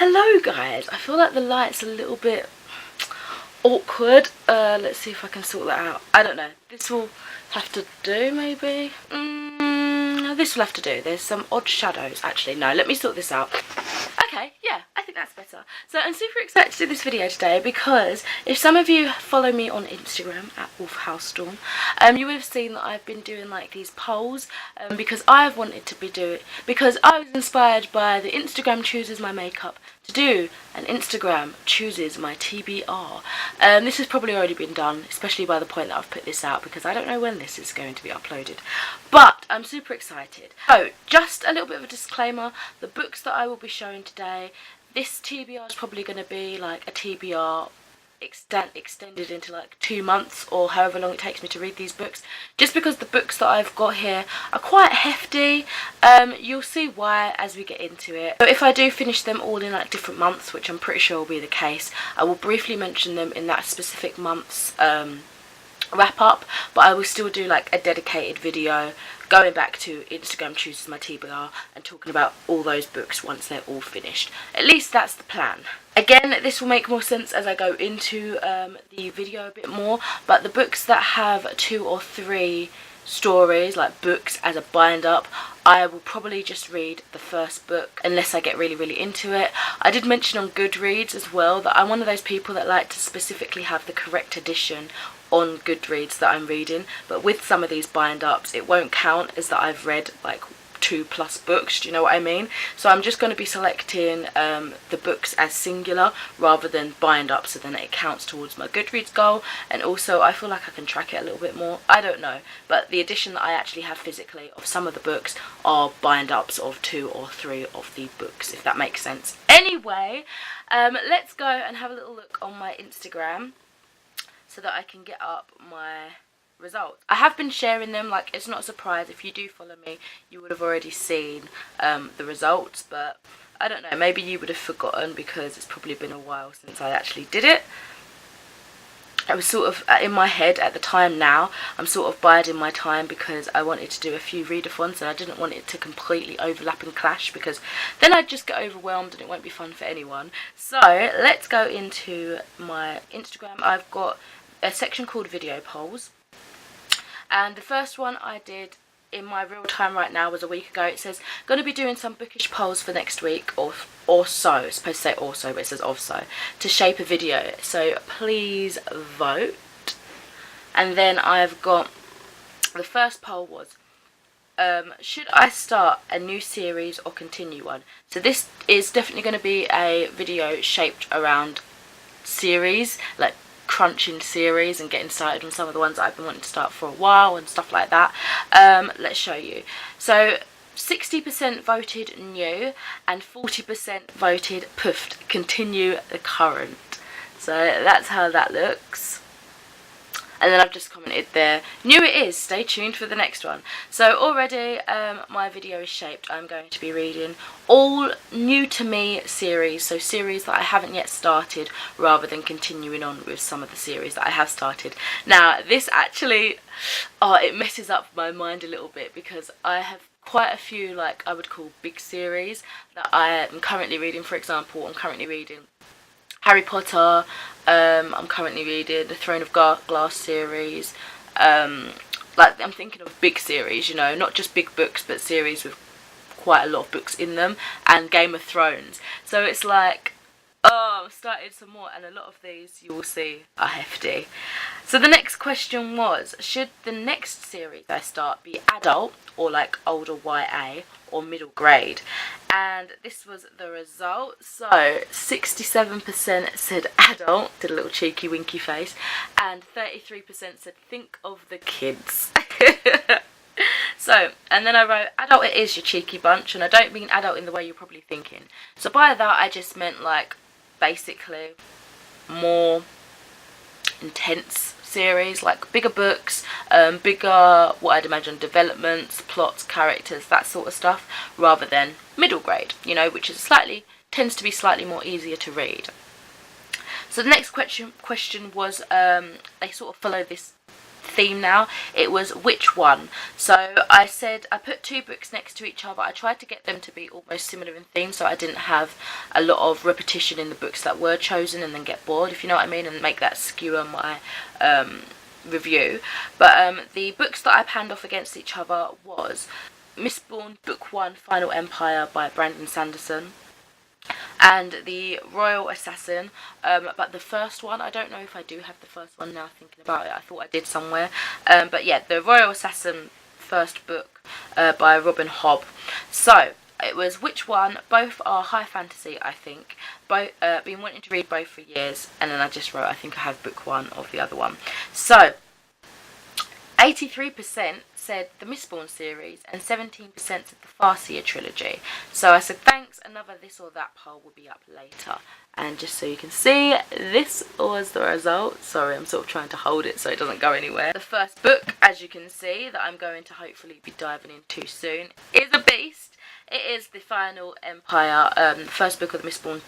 Hello guys, I feel like the light's a little bit awkward. Let's see if I can sort that out. I don't know. This will have to do maybe. This will have to do. There's some odd shadows actually. No, let me sort this out. Okay, yeah, I think that's better. So I'm super excited to do this video today because if some of you follow me on Instagram at wolfhousestorm, you would have seen that I've been doing like these polls because I've wanted to because I was inspired by the Instagram chooses my makeup to do an Instagram chooses my TBR. This has probably already been done, especially by the point that I've put this out because I don't know when this is going to be uploaded, but I'm super excited. So just a little bit of a disclaimer, the books that I will be showing today, this TBR is probably going to be like a TBR extended into like 2 months or however long it takes me to read these books, just because the books that I've got here are quite hefty. You'll see why as we get into it. So if I do finish them all in like different months, which I'm pretty sure will be the case, I will briefly mention them in that specific month's wrap up, but I will still do like a dedicated video going back to Instagram chooses my TBR and talking about all those books once they're all finished. At least that's the plan. Again, this will make more sense as I go into the video a bit more, but the books that have 2 or 3 stories, like books as a bind up, I will probably just read the first book unless I get really into it. I did mention on Goodreads as well that I'm one of those people that like to specifically have the correct edition on Goodreads that I'm reading, but with some of these bind ups it won't count as that I've read like 2+ books, do you know what I mean? So I'm just going to be selecting the books as singular rather than bind up, so then it counts towards my Goodreads goal, and also I feel like I can track it a little bit more. I don't know, but the edition that I actually have physically of some of the books are bind ups of 2 or 3 of the books, if that makes sense. Anyway, let's go and have a little look on my Instagram so that I can get up my results. I have been sharing them, like it's not a surprise. If you do follow me, you would have already seen the results, but I don't know, maybe you would have forgotten because it's probably been a while since I actually did it. I was sort of in my head at the time. Now I'm sort of biding my time because I wanted to do a few readathons and I didn't want it to completely overlap and clash because then I'd just get overwhelmed and it won't be fun for anyone. So let's go into my Instagram. I've got a section called video polls, and the first one I did in my real time right now was a week ago. It says going to be doing some bookish polls for next week, or so. It's supposed to say also, but it says also, to shape a video, so please vote. And then I've got the first poll was should I start a new series or continue one? So this is definitely going to be a video shaped around series, like crunching series and getting started on some of the ones that I've been wanting to start for a while and stuff like that. Let's show you. So 60% voted new and 40% voted puffed, continue the current. So that's how that looks. And then I've just commented there, new it is, stay tuned for the next one. So already my video is shaped. I'm going to be reading all new to me series, so series that I haven't yet started, rather than continuing on with some of the series that I have started. Now this actually, it messes up my mind a little bit because I have quite a few, like I would call big series that I am currently reading. For example, I'm currently reading Harry Potter, I'm currently reading the Throne of Glass series. Like I'm thinking of big series, you know, not just big books but series with quite a lot of books in them, and Game of Thrones. So it's like, I've started some more, and a lot of these you will see are hefty. So the next question was, should the next series I start be adult or like older YA or middle grade? And this was the result. So 67% said adult, did a little cheeky winky face, and 33% said think of the kids. So, and then I wrote adult it is, you cheeky bunch, and I don't mean adult in the way you're probably thinking. So by that I just meant like basically more intense series, like bigger books, bigger, what I'd imagine, developments, plots, characters, that sort of stuff, rather than middle grade, you know, which is tends to be slightly more easier to read. So the next question was, they sort of follow this theme now. It was which one. So I said I put 2 books next to each other. I tried to get them to be almost similar in theme, so I didn't have a lot of repetition in the books that were chosen and then get bored, if you know what I mean, and make that skewer my review. But the books that I panned off against each other was Mistborn Book 1 Final Empire by Brandon Sanderson, and The Royal Assassin, but the first one, I don't know if I do have the first one now thinking about it. I thought I did somewhere, but yeah, The Royal Assassin first book by Robin Hobb. So it was which one. Both are high fantasy, I think. Both been wanting to read both for years, and then I just wrote I think I have book 1 of the other one. So 83% said the Mistborn series and 17% said the Farseer trilogy. So I said thanks, another this or that poll will be up later. And just so you can see, this was the result. Sorry, I'm sort of trying to hold it so it doesn't go anywhere. The first book, as you can see, that I'm going to hopefully be diving into soon is a beast. It is The Final Empire, the first book of the Mistborn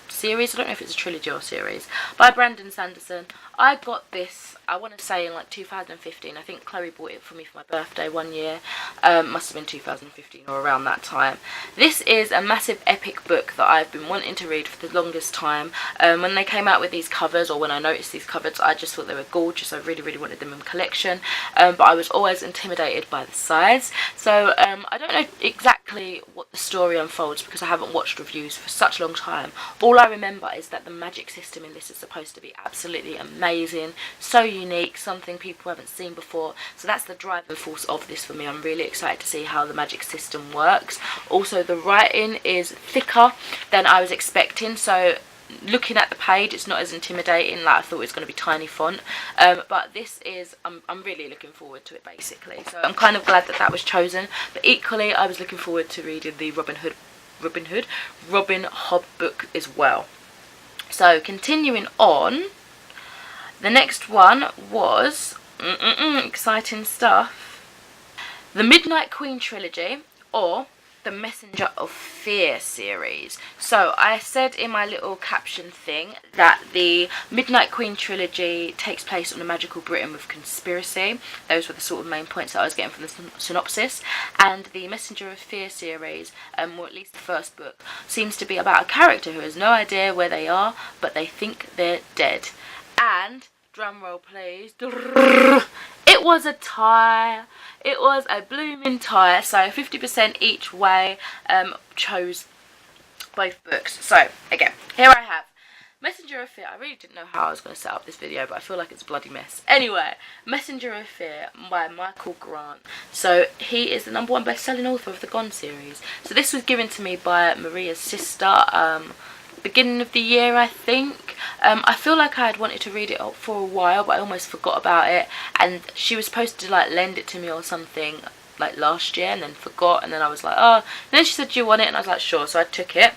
series. I don't know if it's a trilogy or series, by Brandon Sanderson. I got this, I want to say, in like 2015. I think Chloe bought it for me for my birthday one year. Must have been 2015 or around that time. This is a massive epic book that I've been wanting to read for the longest time. When they came out with these covers, or when I noticed these covers, I just thought they were gorgeous. I really, really wanted them in collection. But I was always intimidated by the size. So I don't know exactly what the story unfolds because I haven't watched reviews for such a long time. All I remember is that the magic system in this is supposed to be absolutely amazing, so unique, something people haven't seen before. So that's the driving force of this for me. I'm really excited to see how the magic system works. Also, the writing is thicker than I was expecting, so looking at the page, it's not as intimidating. Like I thought it was going to be tiny font, but this is, I'm really looking forward to it basically. So I'm kind of glad that that was chosen, but equally I was looking forward to reading the Robin Hobb book as well. So continuing on, the next one was exciting stuff, the Midnight Queen trilogy, or the Messenger of Fear series. So I said in my little caption thing that the Midnight Queen trilogy takes place on a magical Britain with conspiracy. Those were the sort of main points that I was getting from the synopsis. And the Messenger of Fear series, or at least the first book, seems to be about a character who has no idea where they are, but they think they're dead. And, drum roll please, it was a tie. It was a blooming tie. So 50% each way chose both books. So again, here I have Messenger of Fear. I really didn't know how I was going to set up this video, but I feel like it's a bloody mess. Anyway, Messenger of Fear by Michael Grant. So he is the #1 best-selling author of the Gone series. So this was given to me by Maria's sister, beginning of the year, I think. I feel like I had wanted to read it for a while, but I almost forgot about it, and she was supposed to like lend it to me or something like last year, and then forgot, and then I was like, oh, and then she said, do you want it? And I was like, sure. So I took it.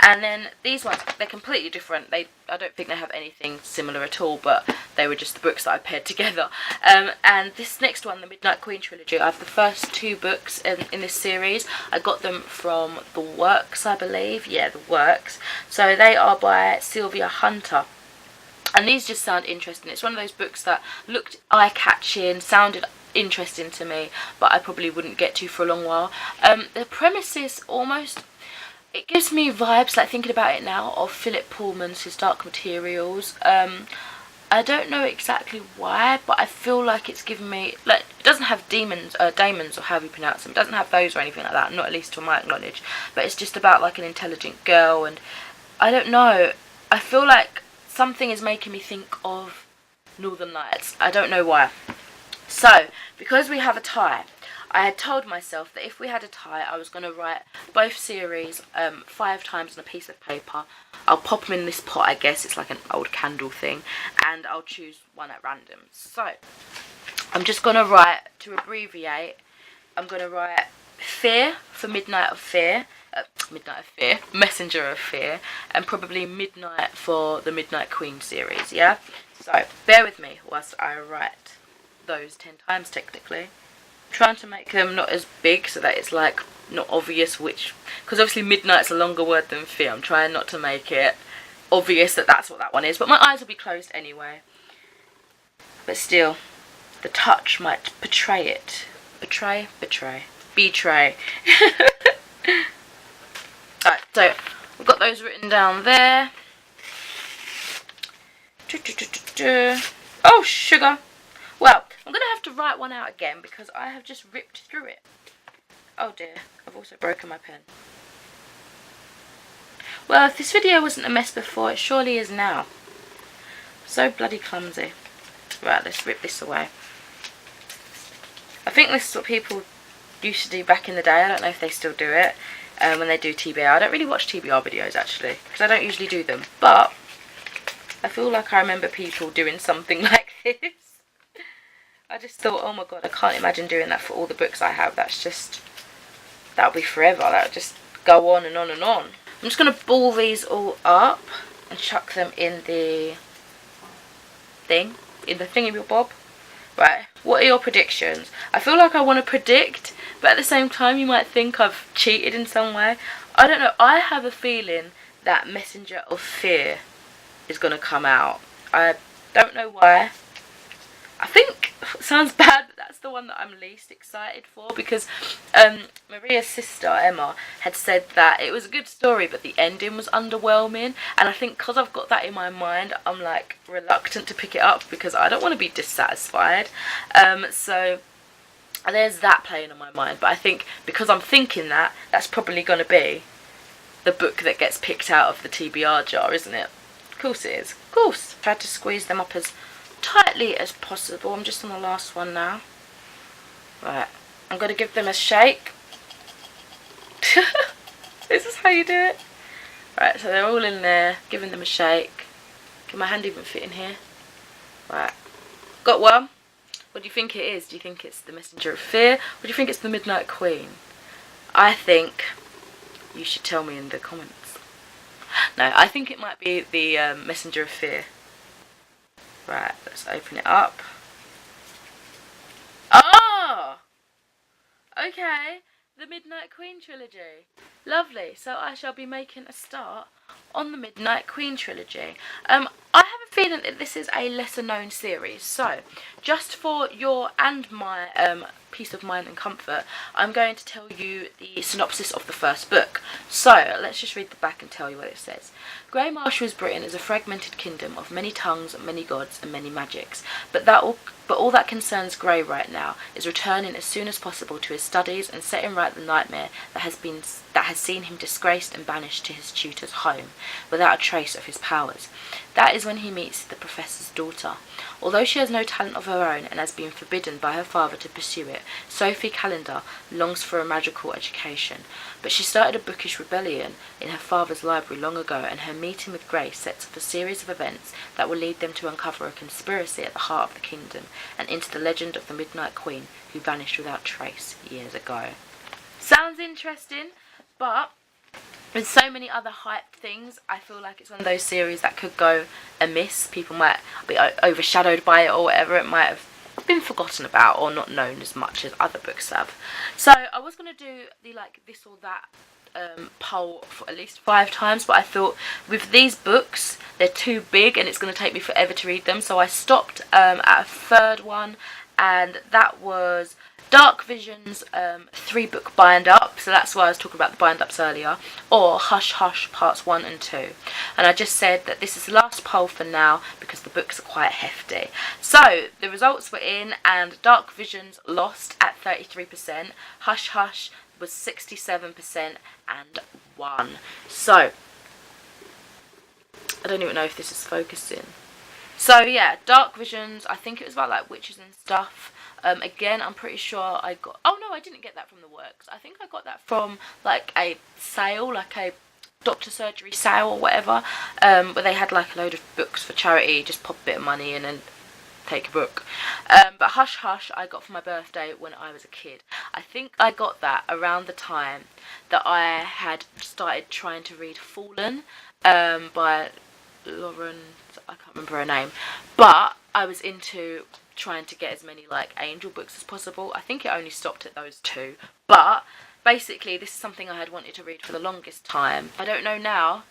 And then these ones, they're completely different. I don't think they have anything similar at all, but they were just the books that I paired together. And this next one, the Midnight Queen trilogy, I have the first 2 books in this series. I got them from The Works, I believe. Yeah, The Works. So they are by Sylvia Hunter. And these just sound interesting. It's one of those books that looked eye-catching, sounded interesting to me, but I probably wouldn't get to for a long while. The premise is almost, it gives me vibes, like thinking about it now, of Philip Pullman's His Dark Materials. I don't know exactly why, but I feel like it's given me, like, it doesn't have daemons or however you pronounce them. It doesn't have those or anything like that, not at least to my knowledge. But it's just about like an intelligent girl, and I don't know, I feel like something is making me think of Northern Lights. I don't know why. So, because we have a tie, I had told myself that if we had a tie, I was going to write both series 5 times on a piece of paper. I'll pop them in this pot, I guess. It's like an old candle thing. And I'll choose one at random. So, I'm just going to write, to abbreviate, I'm going to write Fear for Midnight of Fear. Messenger of Fear. And probably Midnight for the Midnight Queen series, yeah? So, bear with me whilst I write those 10 times technically. Trying to make them not as big so that it's like not obvious which, because obviously midnight's a longer word than fear. I'm trying not to make it obvious that that's what that one is, but my eyes will be closed anyway. But still, the touch might betray it. Betray? Betray. Alright, so we've got those written down there. Oh, sugar. Well, I'm going to have to write one out again because I have just ripped through it. Oh dear, I've also broken my pen. Well, if this video wasn't a mess before, it surely is now. So bloody clumsy. Right, let's rip this away. I think this is what people used to do back in the day. I don't know if they still do it when they do TBR. I don't really watch TBR videos actually because I don't usually do them. But I feel like I remember people doing something like this. I just thought, oh my god, I can't imagine doing that for all the books I have. That's just, that'll be forever. That'll just go on and on and on. I'm just going to ball these all up and chuck them in the thing, in the thingy-bob. Right, what are your predictions? I feel like I want to predict, but at the same time you might think I've cheated in some way. I don't know, I have a feeling that Messenger of Fear is going to come out. I don't know why. I think, it sounds bad, but that's the one that I'm least excited for because Maria's sister, Emma, had said that it was a good story but the ending was underwhelming, and I think because I've got that in my mind, I'm like reluctant to pick it up because I don't want to be dissatisfied. So there's that playing on my mind, but I think because I'm thinking that, that's probably going to be the book that gets picked out of the TBR jar, isn't it? Of course it is. Of course. Tried to squeeze them up as tightly as possible. I'm just on the last one now. Right, I'm going to give them a shake. This is how you do it. Right, so they're all in there, giving them a shake. Can my hand even fit in here? Right, got one. What do you think it is? Do you think it's the Messenger of Fear? Or do you think it's the Midnight Queen? I think you should tell me in the comments. No, I think it might be the Messenger of Fear. Right, let's open it up. Oh! Okay, the Midnight Queen trilogy. Lovely, so I shall be making a start on the Midnight Queen trilogy. I have a feeling that this is a lesser known series, so just for your and my peace of mind and comfort, I'm going to tell you the synopsis of the first book. So let's just read the back and tell you what it says. Grey Marshal's Britain is a fragmented kingdom of many tongues, many gods and many magics, but all that concerns Grey right now is returning as soon as possible to his studies and setting right the nightmare that has seen him disgraced and banished to his tutor's home without a trace of his powers. That is when he meets the professor's daughter. Although she has no talent of her own and has been forbidden by her father to pursue it, Sophie Calendar longs for a magical education. But she started a bookish rebellion in her father's library long ago, and her meeting with Grey sets up a series of events that will lead them to uncover a conspiracy at the heart of the kingdom and into the legend of the Midnight Queen who vanished without trace years ago. Sounds interesting, but with so many other hype things, I feel like it's one of those series that could go amiss. People might be overshadowed by it or whatever. It might have been forgotten about or not known as much as other books have. So I was going to do the like this or that poll for at least 5 times, but I thought with these books they're too big and it's going to take me forever to read them, so I stopped at a third one, and that was Dark Vision's 3-book bind-up, so that's why I was talking about the bind-ups earlier, or Hush Hush Parts 1 and 2. And I just said that this is the last poll for now because the books are quite hefty. So, the results were in, and Dark Vision's lost at 33%, Hush Hush was 67% and won. So, I don't even know if this is focusing. So yeah, Dark Visions, I think it was about like witches and stuff. Again, I'm pretty sure I got, oh no, I didn't get that from the works. I think I got that from like a sale, like a doctor surgery sale or whatever, where they had like a load of books for charity, just pop a bit of money in and take a book. But Hush Hush I got for my birthday when I was a kid. I think I got that around the time that I had started trying to read Fallen by Lauren, I can't remember her name, but I was into trying to get as many like angel books as possible. I think it only stopped at those 2, but basically this is something I had wanted to read for the longest time. I don't know now,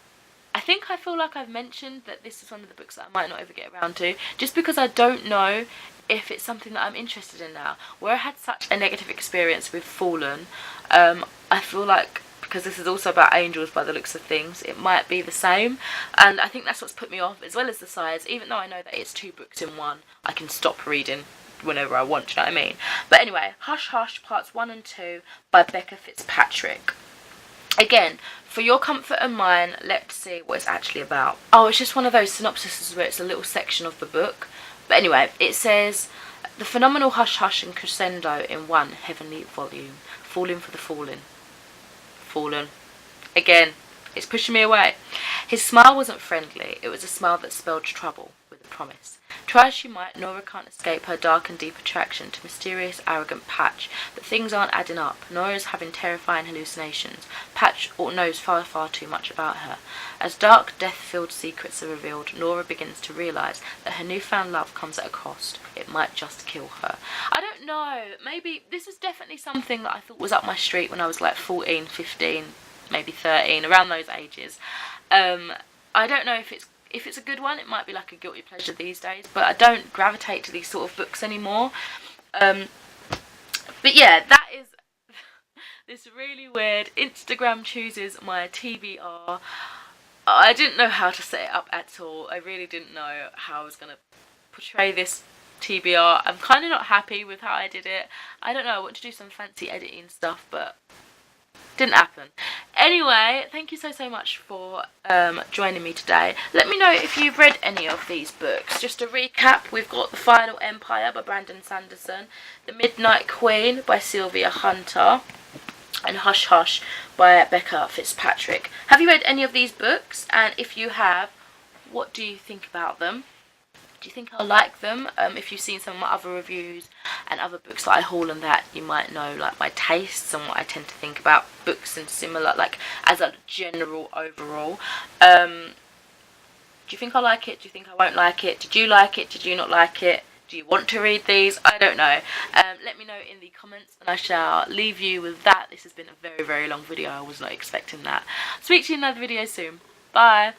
I think I feel like I've mentioned that this is one of the books that I might not ever get around to, just because I don't know if it's something that I'm interested in now. Where I had such a negative experience with Fallen, I feel like, because this is also about angels by the looks of things, it might be the same, and I think that's what's put me off, as well as the size. Even though I know that it's 2 books in one, I can stop reading whenever I want, do you know what I mean? But anyway, Hush Hush Parts 1 and 2 by Becca Fitzpatrick. Again, for your comfort and mine, let's see what it's actually about. Oh, it's just one of those synopsises where it's a little section of the book. But anyway, it says, the phenomenal Hush Hush and crescendo in one heavenly volume. Falling for the fallen. Fallen. Again, it's pushing me away. His smile wasn't friendly. It was a smile that spelled trouble with a promise. Try as she might, Nora can't escape her dark and deep attraction to mysterious, arrogant Patch. But things aren't adding up. Nora's having terrifying hallucinations. Patch knows far, far too much about her. As dark, death-filled secrets are revealed, Nora begins to realise that her newfound love comes at a cost. It might just kill her. I don't know. Maybe this was definitely something that I thought was up my street when I was like 14, 15, maybe 13, around those ages. I don't know if it's a good one. It might be like a guilty pleasure these days, but I don't gravitate to these sort of books anymore. But yeah, that is this really weird Instagram chooses my TBR. I didn't know how to set it up at all. I really didn't know how I was going to portray this TBR. I'm kind of not happy with how I did it. I don't know, I want to do some fancy editing stuff, but didn't happen. Anyway, thank you so much for joining me today. Let me know if you've read any of these books. Just to recap, we've got The Final Empire by Brandon Sanderson, The Midnight Queen by Sylvia Hunter, and Hush Hush by Becca Fitzpatrick. Have you read any of these books? And if you have, what do you think about them? Do you think I'll like them? If you've seen some of my other reviews and other books that I haul and that, you might know like my tastes and what I tend to think about books and similar, like as a general overall. Do you think I'll like it? Do you think I won't like it? Did you like it? Did you not like it? Do you want to read these? I don't know. Let me know in the comments and I shall leave you with that. This has been a very, very long video. I was not expecting that. Speak to you in another video soon. Bye.